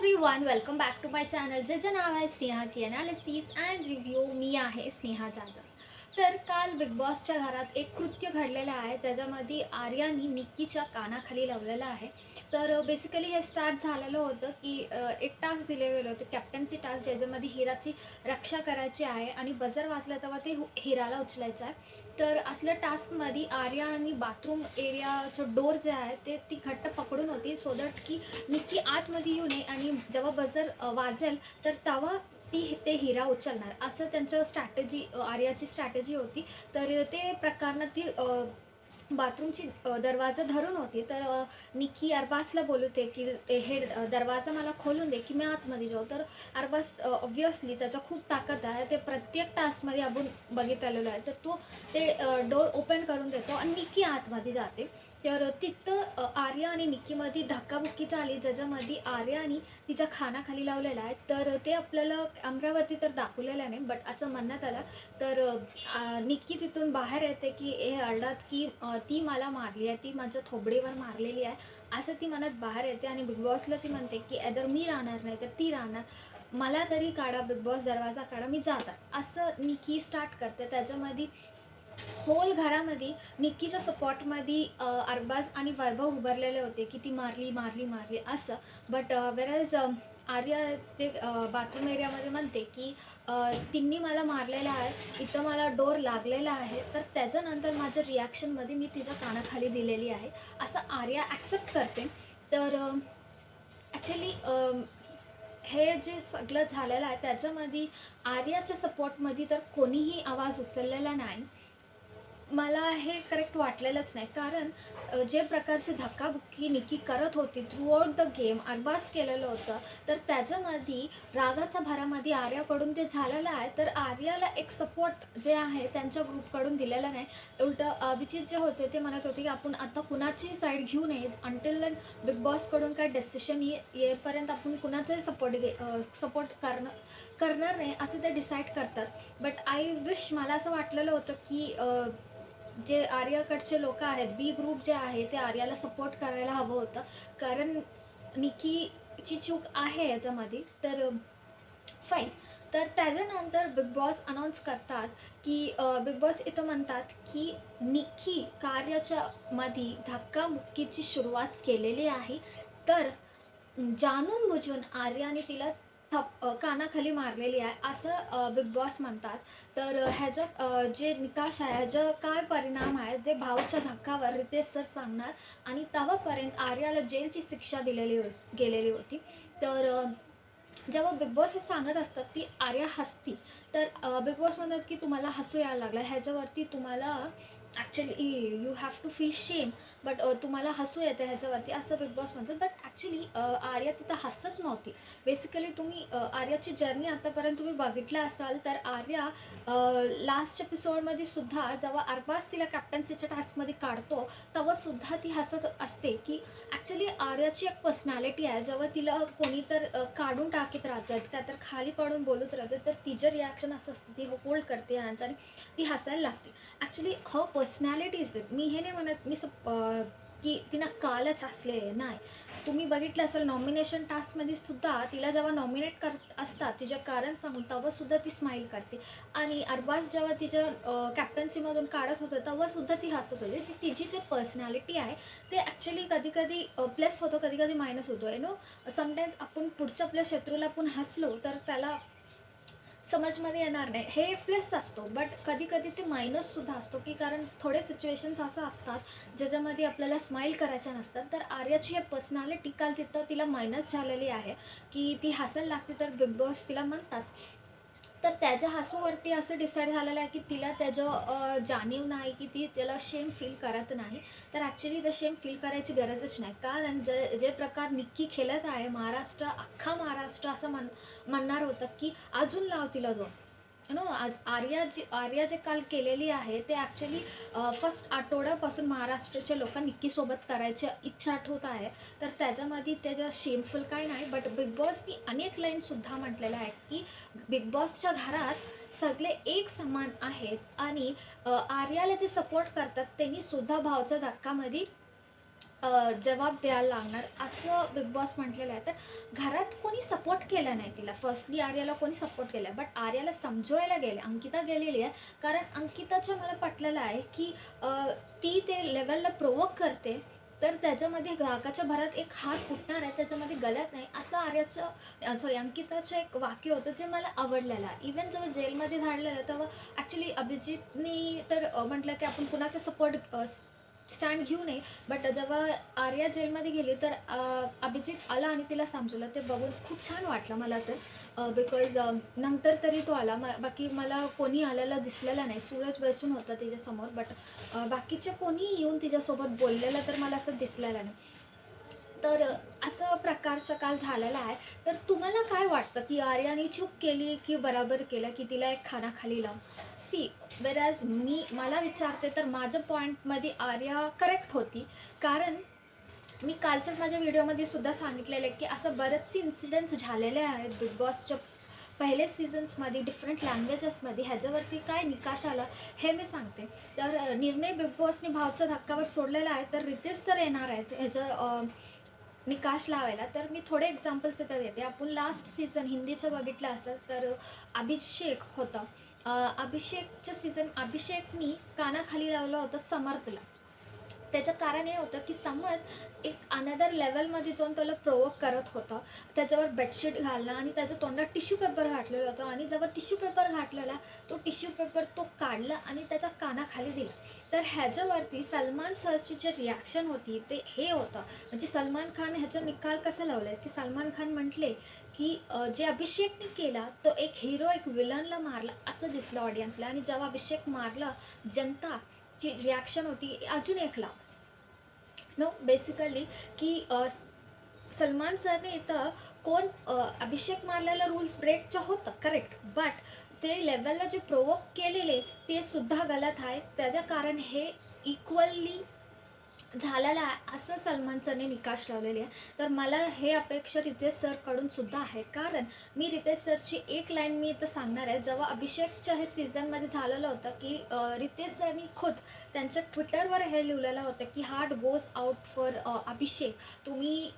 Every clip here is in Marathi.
Everyone, welcome back to my channel ज्याचं नाव आहे स्नेहा की ॲनालिसिस अँड रिव्ह्यू. मी आहे स्नेहा जाधव. तर काल बिग बॉसच्या घरात एक कृत्य घडलेलं आहे ज्याच्यामध्ये आर्यानी निक्कीच्या कानाखाली लावलेलं आहे. तर बेसिकली हे स्टार्ट झालेलं होतं की एक टास्क दिले गेले होते, कॅप्टन्सी टास्क, ज्याच्यामध्ये हिराची रक्षा करायची आहे आणि बजर वाजलं तेव्हा ते हिराला उचलायचं आहे. तर असल्या टास्कमध्ये आर्या आणि बाथरूम एरियाचं डोर जे आहे ते ती घट्ट पकडून होती, सो दॅट की निक्की आतमध्ये येऊ नये आणि जेव्हा बजर वाजेल तर तेव्हा ते हिरा उचलणार, असं त्यांचं स्ट्रॅटेजी, आर्याची स्ट्रॅटेजी होती. तर ते प्रकारानं ती बाथरूमची दरवाजा धरून होती. तर निक्की अरबाजला बोलवते की हे दरवाजा मला खोलून दे की मी आतमध्ये जाऊ. तर अरबाज ऑब्व्हियसली त्याच्या खूप ताकद आहे, ते प्रत्येक टास्कमध्ये आपण बघितलेलं आहे. तर तो ते डोर ओपन करून देतो आणि निक्की आतमध्ये जाते. तर तिथं आर्या आणि निक्कीमध्ये धक्काबुक्की झाली, ज्याच्यामध्ये आर्याने तिच्या खानाखाली लावलेला आहे. तर ते आपल्याला कॅमेऱ्यावरती तर दाखवलेलं नाही, बट असं म्हणण्यात आलं. तर निक्की तिथून बाहेर येते की हे अरडात की ती मला मारली आहे, ती माझ्या थोबडीवर मारलेली आहे, असं ती म्हणत बाहेर येते. आणि बिग बॉसला ती म्हणते की ॲदर मी राहणार नाही तर ती राहणार, मला तरी काढा बिग बॉस, दरवाजा काढा, मी जातात, असं निक्की स्टार्ट करते. त्याच्यामध्ये होल घरामध्ये निक्कीच्या सपोर्टमध्ये अरबाज आणि वैभव उभारलेले होते की ती मारली मारली मारली असं. बट वेरॅज आर्या जे बाथरूम एरियामध्ये म्हणते की तिन्ही मला मारलेलं आहे, इथं मला डोर लागलेला आहे, तर त्याच्यानंतर माझ्या रिॲक्शनमध्ये मी तिच्या कानाखाली दिलेली आहे, असं आर्या ॲक्सेप्ट करते. तर ॲक्च्युली हे जे सगळं झालेलं आहे त्याच्यामध्ये आर्याच्या सपोर्टमध्ये तर कोणीही आवाज उचललेला नाही. मला हे करेक्ट वाटलेलंच नाही, कारण जे प्रकारची धक्काबुक्की निक्की करत होती थ्रूआउट द गेम, अरबाज केलेलं होतं. तर त्याच्यामध्ये रागाच्या भरामध्ये आर्याकडून ते झालेलं आहे. तर आर्याला एक सपोर्ट जे आहे त्यांच्या ग्रुपकडून दिलेला नाही. उलटं अभिजित जे होते ते म्हणत होते की आपण आता कुणाची साईड घेऊ नये, अंटिल दॅन बिग बॉसकडून काय डेसिशन येईपर्यंत आपण कुणाचाही सपोर्ट करणार नाही, असं ते डिसाईड करतात. बट आय विश, मला असं वाटलेलं होतं की जे आर्याकडचे लोक आहेत, बी ग्रुप जे आहे, ते आर्याला सपोर्ट करायला हवं होतं. कारण निकीची चूक आहे याच्यामध्ये. तर फाईन. तर त्याच्यानंतर बिग बॉस अनाऊन्स करतात की बिग बॉस इथं म्हणतात की निक्की कार्याच्या मध्ये धक्काबुक्कीची सुरुवात केलेली आहे. तर जाणून बुजून आर्याने तिला कानाखाली मारलेली आहे, असं बिग बॉस म्हणतात. तर ह्याचं जे निकाष आहे, ह्याचं काय परिणाम आहे ते भाऊच्या धक्कावर रितेश सर सांगणार. आणि तेव्हापर्यंत आर्याला जेलची शिक्षा गेलेली होती. तर जेव्हा बिग बॉस हे सांगत असतात ती आर्या हसती. तर बिग बॉस म्हणतात की तुम्हाला हसू यायला लागलं, ह्याच्यावरती तुम्हाला actually you have to feel shame, but तुम्हाला हसू येते ह्याच्यावरती, असं बिग बॉस म्हणतात. बट ॲक्च्युली आर्या तिथं हसत नव्हती. बेसिकली तुम्ही आर्याची जर्नी आतापर्यंत तुम्ही बघितलं असाल तर आर्या लास्ट एपिसोडमध्ये सुद्धा जेव्हा अरबाज तिला कॅप्टन्सीच्या टास्कमध्ये काढतो तेव्हासुद्धा ती हसत असते. की ॲक्च्युली आर्याची एक पर्सनॅलिटी आहे, जेव्हा तिला कोणी तर काढून टाकीत राहतात का तर खाली पडून बोलत राहते, तर तिचं रिॲक्शन असं असतं, ती होल्ड करते हँड्स आणि ती हसायला लागते. Actually her personality is that. मी हे नाही म्हणत की तिनं कालच हसले, नाही. तुम्ही बघितलं असेल नॉमिनेशन टास्कमध्ये सुद्धा तिला जेव्हा नॉमिनेट करत असतात तिचे कारण सांगून तेव्हासुद्धा ती स्माईल करते. आणि अरबाज जेव्हा तिच्या कॅप्टन्सीमधून काढत होतं तेव्हासुद्धा ती हसत होती. तिची ते पर्सनॅलिटी आहे, ते ॲक्च्युली कधी कधी प्लस होतो, कधी कधी मायनस होतो. समटाईम्स आपण पुढच्या आपल्या शत्रूला आपण हसलो तर त्याला समजमध्ये येणार नाही, हे प्लस असतो. बट कधी कधी ते मायनससुद्धा असतो, की कारण थोडे सिच्युएशन्स असं असतात ज्याच्यामध्ये आपल्याला स्माईल करायच्या नसतात. तर आर्याची हे पर्सनॅलिटी काल तिथं तिला मायनस झालेली आहे की ती हसायला लागते. तर बिग बॉस तिला म्हणतात, तर त्याच्या हसूवरती असं डिसाईड झालेलं आहे की तिला त्याचं जाणीव नाही, की ती त्याला शेम फील करत नाही. तर ॲक्च्युली ते शेम फील करायची गरजच नाही, कारण जे प्रकार निक्की खेळत आहे, महाराष्ट्र, अख्खा महाराष्ट्र असं म्हणणार होतं की अजून लाव तिला दोन. आर्या जे काल केलेली आहे ते ॲक्च्युली फर्स्ट आठवड्यापासून महाराष्ट्राच्या लोक निक्कीसोबत करायची इच्छा ठेवत आहे. तर त्याच्यामध्ये त्याच्या शेमफुल काय नाही. बट बिग बॉसनी अनेक लाईनसुद्धा म्हटलेल्या आहेत की बिग बॉसच्या घरात सगळे एक समान आहेत आणि आर्याला जे सपोर्ट करतात त्यांनी सुद्धा भावच्या धक्कामध्ये जबाब द्यायला लागणार असं बिग बॉस म्हटलेलं आहे. तर घरात कोणी सपोर्ट केला नाही तिला. फर्स्टली आर्याला कोणी सपोर्ट केला आहे, बट आर्याला समजवायला गेले. अंकिता गेलेली आहे, कारण अंकिताचं मला पटलेलं आहे की ती ते लेवलला प्रोवोक करते, तर त्याच्यामध्ये रागाच्या भरात एक हात फुटणार आहे, त्याच्यामध्ये गलत नाही असं आर्याचं अंकिताचं एक वाक्य होतं जे मला आवडलेलं आहे. इवन जेव्हा जेलमध्ये झाडलेलं तेव्हा ॲक्च्युली अभिजितनी तर म्हटलं की आपण कुणाचा सपोर्ट स्टँड घेऊ नये. बट जेव्हा आर्या जेलमध्ये गेली तर अभिजित आला आणि तिला समजवलं. ते बघून खूप छान वाटलं मला तर, बिकॉज नंतर तरी तो आला. बाकी मला कोणी आलेलं दिसलेलं नाही. सूरज बसून होता तिच्यासमोर, बट बाकीचे कोणी येऊन तिच्यासोबत बोललेलं तर मला असं दिसलेलं नाही. तर असं प्रकारचा काल झालेला आहे. तर तुम्हाला काय वाटतं की आर्याने चूक केली की बरोबर केलं की तिला एक खानाखाली लावून? सी वेरॅज मला विचारते तर माझ्या पॉईंटमध्ये आर्या करेक्ट होती. कारण मी कालच्या माझ्या व्हिडिओमध्ये सुद्धा सांगितलेलं आहे की असं बरेचसे इन्सिडेंट्स झालेले आहेत बिग बॉसच्या पहिले सीझन्समध्ये डिफरंट लँग्वेजेसमध्ये. ह्याच्यावरती काय निकाष आला हे मी सांगते. तर निर्णय बिग बॉसने भावच्या धक्कावर सोडलेला आहे. तर रितेश सर येणार आहेत ह्याचं निकाष लावायला. तर मी थोडे एक्झाम्पल्स इथं देते. आपण लास्ट सीझन हिंदीचं बघितलं असेल तर अभिषेक होता. अभिषेकचं सीझन अभिषेकनी कानाखाली लावलं होतं समर्थला. त्याचं कारण हे होतं की समज एक अनदर लेवलमध्ये जाऊन त्याला प्रोवोक करत होता. त्याच्यावर बेडशीट घालणं आणि त्याच्या तोंडात टिश्यू पेपर घातलेलं होतं, आणि जेव्हा टिश्यू पेपर घातलेला तो टिश्यू पेपर तो काढला आणि त्याच्या कानाखाली दिला. तर ह्याच्यावरती सलमान सरची जे रिॲक्शन होती ते हे होतं. म्हणजे सलमान खान ह्याचा निकाल कसा लावला आहे की सलमान खान म्हटले की जे अभिषेकने केला तो एक हिरो एक विलनला मारला असं दिसलं ऑडियन्सला. आणि जेव्हा अभिषेक मारला जनताची रिॲक्शन होती अजून एक लाव. नो बेसिकली की सलमान सरने इथं कोण अभिषेक मारलेला रूल्स ब्रेकचं होतं करेक्ट, बट ते लेवलला जे प्रोवोक केलेले ते सुद्धा गलत आहे. त्याच्या कारण हे इक्वली झालेलं आहे असं सलमान सरने निकाष लावलेले आहे. तर मला हे अपेक्षा रितेश सरकडून सुद्धा आहे. कारण मी रितेश सरची एक लाईन मी इथं सांगणार आहे. जेव्हा अभिषेकच्या हे सीझनमध्ये झालेलं होतं की रितेश सरनी खुद त्यांच्या ट्विटरवर हे लिहिलेलं होतं की हार्ट गोज आउट फॉर अभिषेक. तुम्ही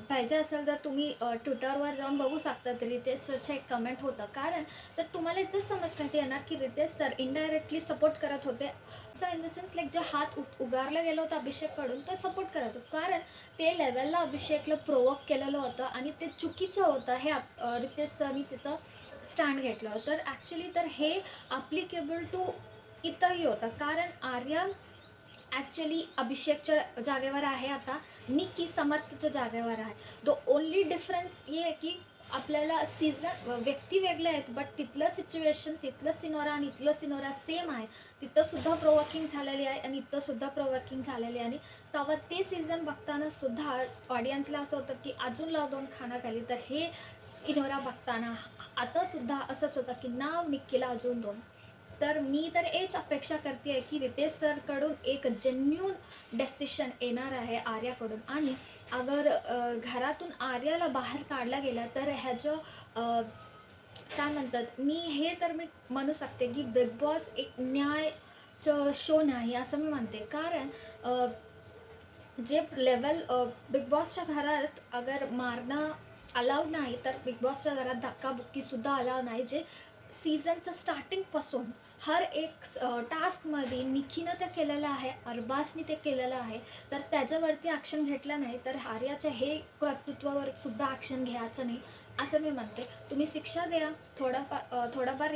पाहिजे असेल तर तुम्ही ट्विटरवर जाऊन बघू शकता. तर रितेश सरचं एक कमेंट होतं. कारण तर तुम्हाला इथंच समजण्यात येणार की रितेश सर इनडायरेक्टली सपोर्ट करत होते. असं इन द सेन्स लाईक जे हात उगारला गेलं होतं अभिषेककडून तो सपोर्ट करत होतं. कारण ते लेवलला अभिषेकला प्रोवोक केलेलं होतं आणि ते चुकीचं होतं. हे रितेश सरनी तिथं स्टँड घेतलं होतं. तर ॲक्च्युली तर हे ॲप्लिकेबल टू इथंही होतं. कारण आर्या ॲक्च्युली अभिषेकच्या जागेवर आहे आता, निकी समर्थच्या जागेवर आहे. द ओन्ली डिफरन्स हे आहे की आपल्याला व्यक्ती वेगळे आहेत, बट तिथलं सिच्युएशन, तिथलं सिनोरा आणि इथलं सिनोरा सेम आहे. तिथंसुद्धा प्रोवोकिंग झालेली आहे आणि इथंसुद्धा प्रोवोकिंग झालेली आहे. आणि तेव्हा ते सीझन बघताना सुद्धा ऑडियन्सला असं होतं की अजून लाव दोन खानाखाली. तर हे सिनोरा बघताना आतासुद्धा असंच होतं की नाव निक्कीला अजून दोन. तर मी तर हेच अपेक्षा करते आहे की रितेश सरकडून एक जेन्युन डेसिशन येणार आहे आर्याकडून. आणि अगर घरातून आर्याला बाहेर काढला गेला तर ह्याचं काय म्हणतात मी म्हणू शकते की बिग बॉस एक न्यायचं शो नाही असं मी म्हणते. कारण जे लेवल बिग बॉसच्या घरात अगर मारणं अलाउड नाही, तर बिग बॉसच्या घरात धक्काबुक्कीसुद्धा अलाउड नाही. जे सीझनचं स्टार्टिंगपासून हर एक टास्कमध्ये निखीनं ते केलेलं आहे, अरबाजनी ते केलेलं आहे. तर त्याच्यावरती ॲक्शन घेतलं नाही तर आर्याच्या हे कर्तृत्वावर सुद्धा ॲक्शन घ्यायचं नाही असं मी म्हणते. तुम्ही शिक्षा द्या, थोडाफार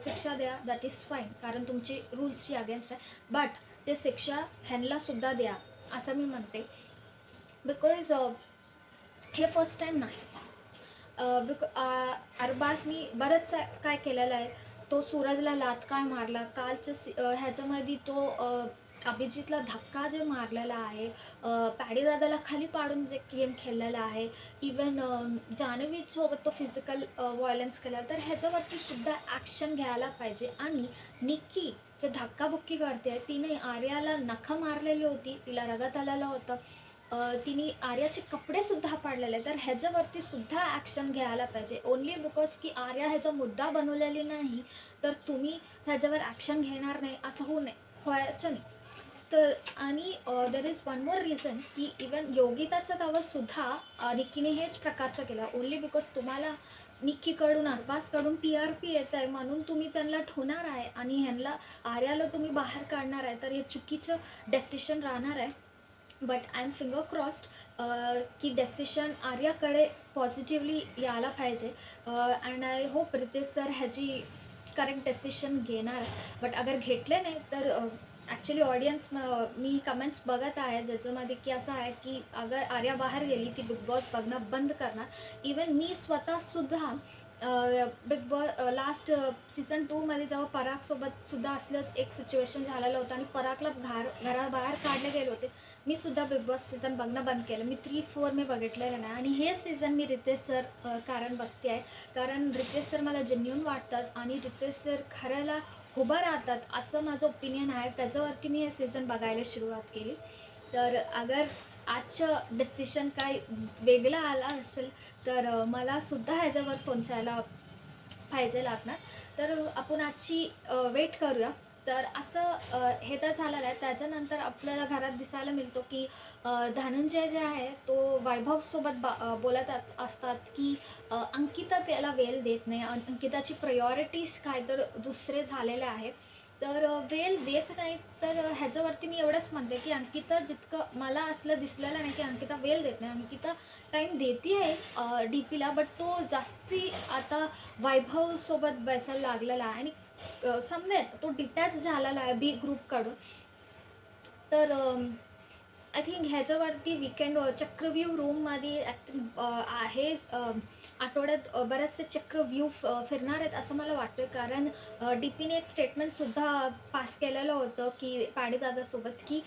शिक्षा द्या, दॅट इज फाईन. कारण तुमची रूल्सची अगेन्स्ट आहे, बट ते शिक्षा ह्यांनासुद्धा द्या असं मी म्हणते. बिकॉज हे फर्स्ट टाईम नाही. अरबाजनी बरंच काय केलेलं आहे. तो सूरजला लाथ काय मारला, ह्याच्यामध्ये तो अभिजितला धक्का जे मारलेला आहे, पॅडीदादाला खाली पाडून जे गेम खेळलेला आहे, इवन जान्हवीसोबत तो फिजिकल व्हायलन्स केला. तर ह्याच्यावरती सुद्धा ॲक्शन घ्यायला पाहिजे. आणि निक्की जे धक्काबुक्की करते आहे तिने आर्याला नखं मारलेली होती, तिला रगत आलेलं होतं, तिने आर्याचे कपडेसुद्धा पाडलेले. तर ह्याच्यावरती सुद्धा ॲक्शन घ्यायला पाहिजे. ओन्ली बिकॉज की आर्या ह्याचा मुद्दा बनवलेली नाही तर तुम्ही ह्याच्यावर ॲक्शन घेणार नाही असं व्हायचं नाही. तर आणि there is one more reason की इवन योगिताच्या त्यावरसुद्धा निक्कीने हेच प्रकारचं केलं. ओन्ली बिकॉज तुम्हाला निक्कीकडून अरबाजकडून TRP येत आहे म्हणून तुम्ही त्यांना ठेवणार आहे आणि ह्यांना आर्याला तुम्ही बाहेर काढणार आहे, तर हे चुकीचं डेसिशन राहणार आहे. But I am finger crossed की डेसिशन आर्याकडे पॉझिटिव्हली यायला पाहिजे. And I hope Ritesh sir ह्याची करेक्ट डेसिशन घेणार आहे. बट अगर घेतले नाही तर ॲक्च्युली ऑडियन्स मी कमेंट्स बघत आहे ज्याच्यामध्ये की असं आहे की अगर आर्या बाहेर गेली ती बिग बॉस बघणं बंद करणार. इवन मी स्वतःसुद्धा बिग बॉस लास्ट सीझन 2मध्ये जेव्हा परागसोबतसुद्धा असलंच एक सिच्युएशन झालेलं होतं आणि परागला घराबाहेर काढले गेले होते. मी सुद्धा बिग बॉस सीझन बघणं बंद केलं. मी 3-4 मी बघितलेलं नाही आणि हे सीझन मी रितेश सर कारण बघते आहे. कारण रितेश सर मला जेन्युइन वाटतात आणि रितेश सर खऱ्याला उभं राहतात असं माझं ओपिनियन आहे. त्याच्यावरती मी हे सीझन बघायला सुरुवात केली. तर अगर आजचं डिसिशन काय वेगळं आला असेल तर मलासुद्धा ह्याच्यावर सोचायला पाहिजे लागणार. तर आपण आजची वेट करूया. तर असं हे तर झालेलं आहे. त्याच्यानंतर आपल्याला घरात दिसायला मिळतो की धनंजय जे आहे तो वैभवसोबत बोलत असतात की अंकिता त्याला वेळ देत नाही. अंकिताची प्रायोरिटीज काय तर दुसरे झालेले आहे. तर वेळ देत नाही. तर ह्याच्यावरती मी एवढंच म्हणते की अंकिता जितकं मला असलं दिसलेलं नाही की अंकिता वेळ देत नाही. अंकिता टाईम देते आहे DPला, बट तो जास्ती आता वैभवसोबत बसायला लागलेला आहे आणि समवेत तो डिटॅच झालेला आहे बी ग्रुपकडून. तर आय थिंक ह्याच्यावरती वीकेंड चक्रव्यूह रूममध्ये आहे. आठवड्यात बरेचसे चक्रव्यूह फिरणार आहेत असं मला वाटतं. कारण DPने एक स्टेटमेंटसुद्धा पास केलेलं होतं की पॅडीदादासोबत की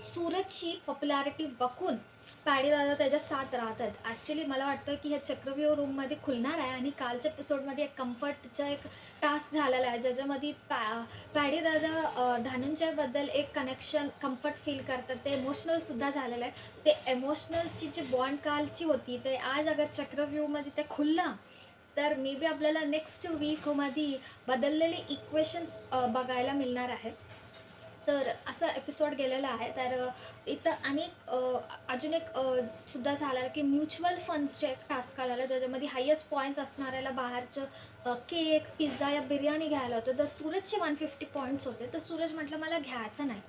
सूरजची पॉप्युलॅरिटी बघून पॅडीदादा त्याच्या साथ राहतात. ॲक्च्युली मला वाटतं की हे चक्रव्यूह रूममध्ये खुलणार आहे आणि कालच्या एपिसोडमध्ये एक कम्फर्टचा एक टास्क झालेला आहे ज्याच्यामध्ये पॅडीदादा धनंजयबद्दल एक कनेक्शन कम्फर्ट फील करतात. ते इमोशनलसुद्धा झालेलं आहे. ते इमोशनलची जी बॉन्ड कालची होती ते आज अगर चक्रव्यूहमध्ये ते खुलला तर मे बी आपल्याला नेक्स्ट वीकमध्ये बदललेले इक्वेशन्स बघायला मिळणार आहे. तर असा एपिसोड गेलेला आहे. तर इथं अनेक अजून एक सुद्धा झालेलं की म्युच्युअल फंड्सचे एक टास्क आलेला ज्याच्यामध्ये हायेस्ट पॉईंट्स असणाऱ्याला बाहेरचं केक, पिझ्झा या बिर्याणी घ्यायला होतं. तर सूरजचे 150 पॉईंट्स होते. तर सूरज म्हटलं मला घ्यायचं नाही.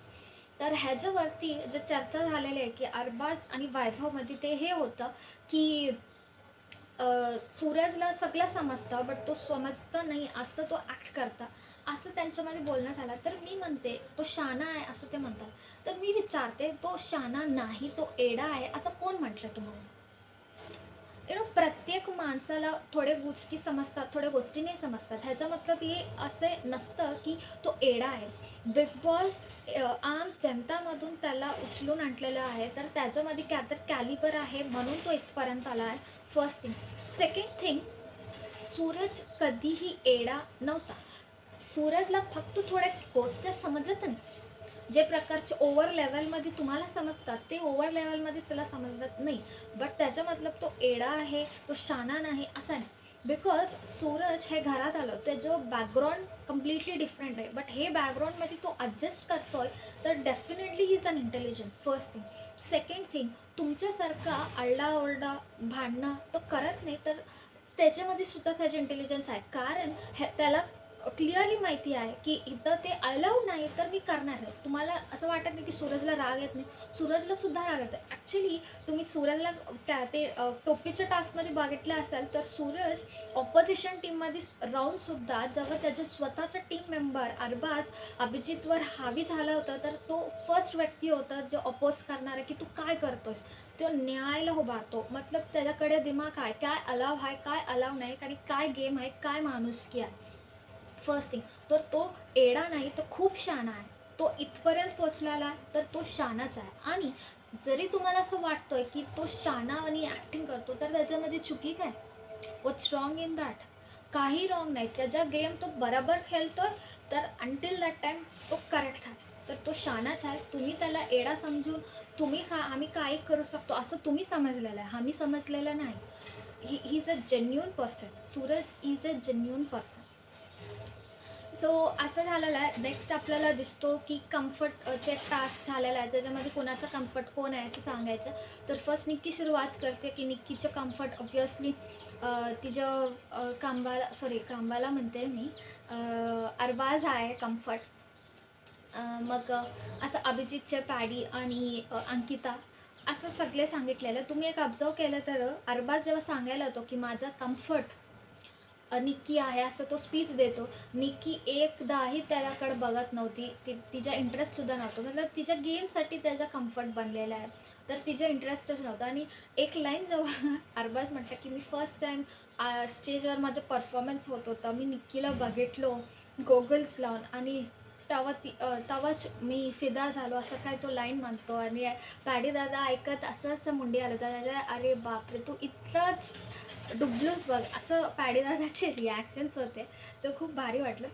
तर ह्याच्यावरती जे चर्चा झालेली आहे की अरबाज आणि वैभवमध्ये ते हे होतं की सूरजला सगळं समजतं बट तो समजता नाही असं तो ॲक्ट करता असं त्यांच्यामध्ये बोलणं झालं. तर मी म्हणते तो शहाणा आहे असं ते म्हणतात. तर मी विचारते तो शहाणा नाही तो एडा आहे असं कोण म्हटलं तुम्हाला? प्रत्येक माणसाला थोड्या गोष्टी समजतात, थोड्या गोष्टी नाही समजतात. ह्याचा मतलब हे असे नसतं की तो एडा आहे. बिग बॉस आम जनतामधून त्याला उचलून आणलेलं आहे. तर त्याच्यामध्ये काय तर कॅलिबर आहे म्हणून तो इथपर्यंत आला आहे. First thing. Second thing, Suraj कधीही एडा नव्हता. सूरजला फक्त थोड्या गोष्टी समजत नाही. जे प्रकारचे ओव्हर लेवलमध्ये तुम्हाला समजतात ते ओव्हर लेवलमध्ये त्याला समजत नाही. बट त्याचा मतलब तो एडा आहे, तो शहाणा नाही असं नाही. बिकॉज सूरज हे घरात आलं त्याचं बॅकग्राऊंड कम्प्लिटली डिफरंट आहे. बट हे बॅकग्राऊंडमध्ये तो ॲडजस्ट करतो आहे तर definitely he is an intelligent. First thing. Second thing, तुमच्यासारखा आरडाओरडा भांडणं तो करत नाही. तर त्याच्यामध्ये सुद्धा त्याचे इंटेलिजन्स आहे. कारण त्याला क्लिअरली माहिती आहे की इथं ते अलाउड नाही तर मी करणार आहे. तुम्हाला असं वाटत नाही की सूरजला राग येत नाही. सूरजलासुद्धा राग येतो. ॲक्च्युली तुम्ही सूरजला ते टोपीच्या टास्कमध्ये बघितलं असाल तर सूरज ऑपोजिशन टीममध्ये राहूनसुद्धा जेव्हा त्याचे स्वतःचा टीम मेंबर अरबाज अभिजितवर हावी झाला होता तर तो फर्स्ट व्यक्ती होता जो अपोज करणार आहे की तू काय करतोस. तो न्यायाला उभारतो. मतलब त्याच्याकडे दिमाग आहे, काय अलाव आहे काय अलाव नाही आणि काय गेम आहे काय माणुसकी आहे. First thing. तर तो एडा नाही, तो खूप शहाणा आहे. तो इथपर्यंत पोचलेला आहे तर तो शहाणाच आहे. आणि जरी तुम्हाला असं वाटतोय की तो शहाणा आणि ॲक्टिंग करतो तर त्याच्यामध्ये चुकी काय? व्हॉट्स रॉंग इन दॅट? काही रॉंग नाही. त्याचा गेम तो बरोबर खेळतोय तर अंटिल दॅट टाईम तो करेक्ट आहे. तर तो शहाणाच आहे. तुम्ही त्याला एडा समजून आम्ही काही करू शकतो असं तुम्ही समजलेलं आहे. आम्ही समजलेलं नाही. He is a genuine person. Suraj is a genuine person. So असं झालेलं आहे. नेक्स्ट आपल्याला दिसतो की कम्फर्टचे एक टास्क झालेला आहे, ज्याच्यामध्ये कोणाचा कम्फर्ट कोण आहे असं सांगायचं. तर फर्स्ट निक्की सुरुवात करते की निक्कीचं कम्फर्ट ऑब्व्हियसली तिचं कांबाला म्हणते मी, अरबाज आहे कम्फर्ट. मग असं अभिजितचे पॅडी आणि अंकिता असं सगळे सांगितलेलं. तुम्ही एक ऑब्झर्व केलं तर अरबाज जेव्हा सांगायला होतो की माझा कम्फर्ट निक्की आहे असं तो स्पीच देतो. निक्की एकदाही त्याच्याकडे बघत नव्हती. तिचा इंटरेस्टसुद्धा नव्हतो. मतलब तिच्या गेमसाठी त्याचा कम्फर्ट बनलेला आहे. तर तिचा इंटरेस्टच नव्हता. आणि एक लाईन जेव्हा अरबाज म्हटलं की मी फर्स्ट टाईम स्टेजवर माझं परफॉर्मन्स होत होता, मी निक्कीला बघितलो गोगल्स लावून आणि तेव्हाच मी फिदा झालो, असं काय तो लाईन म्हणतो. आणि पॅडी दादा ऐकत असं मुंडी आलं होतं दादा, अरे बापरे तू इतकंच डुबलोच बघ, असं पॅडीदादाचे रिॲक्शन्स होते. ते खूप भारी वाटलं.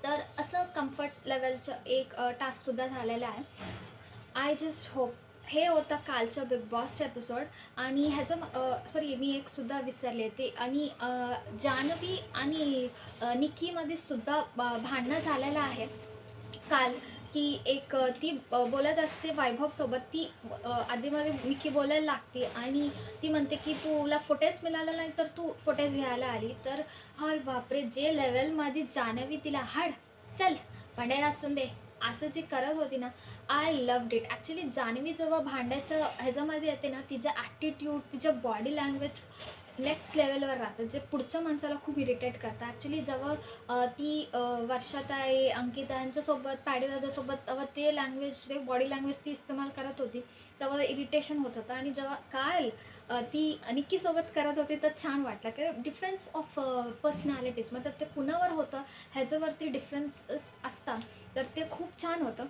तर असं कम्फर्ट लेवलचं एक टास्कसुद्धा झालेलं आहे. आय जस्ट होप हे होतं कालचं बिग बॉसचं एपिसोड. आणि सॉरी मी एकसुद्धा विसरले ते. आणि जान्हवी आणि निक्कीमध्ये सुद्धा भांडणं झालेलं आहे काल. की ती बोलत असते वैभवसोबत. ती आधीमध्ये निक्की बोलायला लागते आणि ती म्हणते की तुला फुटेज मिळालं नाही तर तू फुटेज घ्यायला आली. तर अरे बापरे, जे लेवलमध्ये जान्हवी तिला हाड चल भांडायला असून दे असं जे करत होती ना, I loved it. Actually Jahnavi जेव्हा भांडायचं ह्याच्यामध्ये येते ना, तिचं ॲटिट्यूड, तिचं बॉडी लँग्वेज नेक्स्ट लेवलवर राहतं, जे पुढच्या माणसाला खूप इरिटेट करतं. ॲक्च्युली जेव्हा ती वर्षाताई, अंकिता यांच्यासोबत, पॅडीदादासोबत तेव्हा ते बॉडी लँग्वेज ती इस्तेमाल करत होती, तेव्हा इरिटेशन होत होतं. आणि जेव्हा काल ती निक्कीसोबत करत होती तर छान वाटलं, की डिफरन्स ऑफ पर्सनॅलिटीज मतलब ते कुणावर होतं ह्याच्यावरती डिफरन्स असतात. तर ते खूप छान होतं,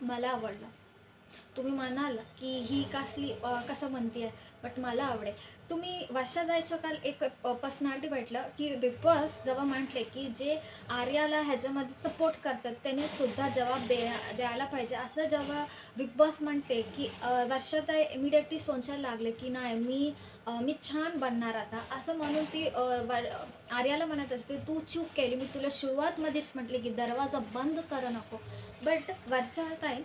मला आवडलं. तुम्ही म्हणाल की ही कसं म्हणते आहे, बट मला आवडेल. तुम्ही वर्षाताईचं काल एक पर्सनॅलिटी भेटलं की बिग बॉस जेव्हा म्हटले की जे आर्याला ह्याच्यामध्ये सपोर्ट करतात त्यांनी सुद्धा जबाब द्यायला पाहिजे. असं जेव्हा बिग बॉस म्हणते की वर्षाताई इमिडिएटली सोचायला लागले की नाही मी छान बनणार आता, असं म्हणून ती आर्याला म्हणत असते तू चूक केली, मी तुला सुरुवातमध्येच म्हटले की दरवाजा बंद करू नको. बट वर्षाताई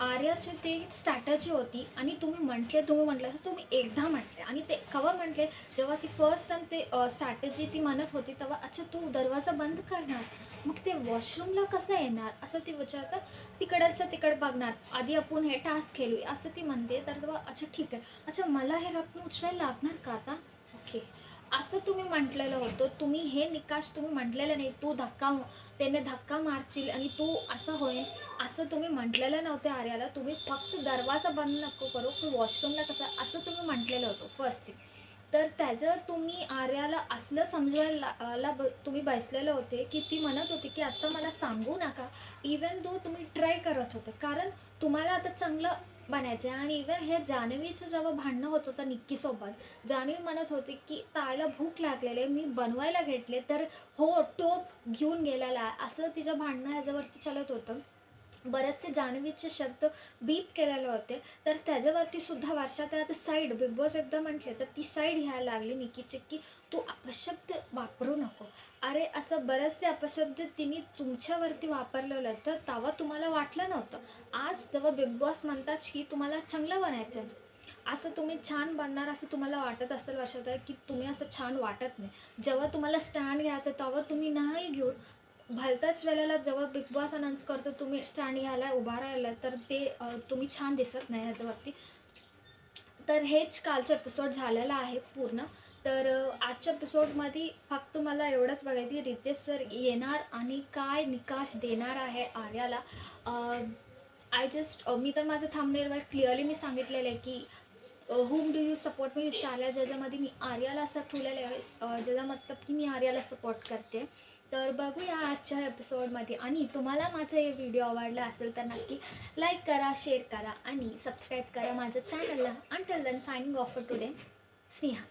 आर्याची ती स्ट्रॅटजी होती. आणि तुम्ही म्हटलं असं तुम्ही एकदा म्हटले आणि ते केव्हा म्हटले, जेव्हा ती फर्स्ट टाईम ते स्ट्रॅटेजी ती म्हणत होती तेव्हा. अच्छा तू दरवाजा बंद करणार, मग ते वॉशरूमला कसं येणार असं ती विचारतं. तिकडे बघणार, आधी आपण हे टास्क खेळू असं ती म्हणते. तर तेव्हा अच्छा ठीक आहे, अच्छा मला हे रत्न उचलायला लागणार का आता, ओके असं तुम्ही म्हटलेलं होतं. तुम्ही हे निकाश तुम्ही म्हटलेलं नाही, त्याने धक्का मारशील आणि तू असं होईल असं तुम्ही म्हटलेलं नव्हतं आर्याला. तुम्ही फक्त दरवाजा बंद नको करू की वॉशरूमला कसं असं तुम्ही म्हटलेलं होतं फर्स्ट थिंग. तर त्याचं तुम्ही आर्याला असलं समजवायला तुम्ही बसलेले होते की ती म्हणत होती की आत्ता मला सांगू नका. इवन दो तुम्ही ट्राय करत होते, कारण तुम्हाला आता चांगलं बनायचं आहे. आणि इवन हे जान्हवीचं जेव्हा भांडणं होत होतं निक्कीसोबत, जान्हवी म्हणत होती की ताईला भूक लागलेली आहे, मी बनवायला घेतले तर हो टोप घेऊन गेलेला आहे, असं तिचं भांडणं ह्याच्यावरती चालत होतं. बरेचसे जान्हवीचे शब्द बीप केलेले होते. तर त्याच्यावरती सुद्धा वर्षात आता साईड बिग बॉस एकदा म्हटले तर ती साईड घ्यायला लागली निकीची की तू अपशब्द वापरू नको. अरे असं बरेचसे अपशब्द तिने तुमच्यावरती वापरलेलं आहे, तर तेव्हा तुम्हाला वाटलं नव्हतं. आज जेव्हा बिग बॉस म्हणतात की तुम्हाला चांगलं बनायचं आहे, असं तुम्ही छान बनणार असं तुम्हाला वाटत असेल वर्षात की तुम्ही असं छान वाटत नाही. जेव्हा तुम्हाला स्टँड घ्यायचं तेव्हा तुम्ही नाही घेऊन भलत्याच वेळेला जेव्हा बिग बॉस अनाऊन्स करतो तुम्ही स्टँड घ्यायला उभा राहिला तर ते तुम्ही छान दिसत नाही ह्याच्यावरती. तर हेच कालचं एपिसोड झालेलं आहे पूर्ण. तर आजच्या एपिसोडमध्ये फक्त मला एवढंच बघायचं रितेश सर येणार आणि काय निकाश देणार आहे आर्याला. मी तर माझं थंबनेलवर क्लिअरली मी सांगितलेलं आहे की home do you support me विचारलं, ज्याच्यामध्ये मी आर्याला असं ठेवलेलं आहे, ज्याचा मतलब की मी आर्याला सपोर्ट करते. तर बघूया आजच्या एपिसोडमध्ये. आणि तुम्हाला माझा हे व्हिडिओ आवडला असेल तर नक्की लाईक करा, शेअर करा आणि सबस्क्राईब करा माझ्या चॅनलला. Until then signing off for today, Sneha.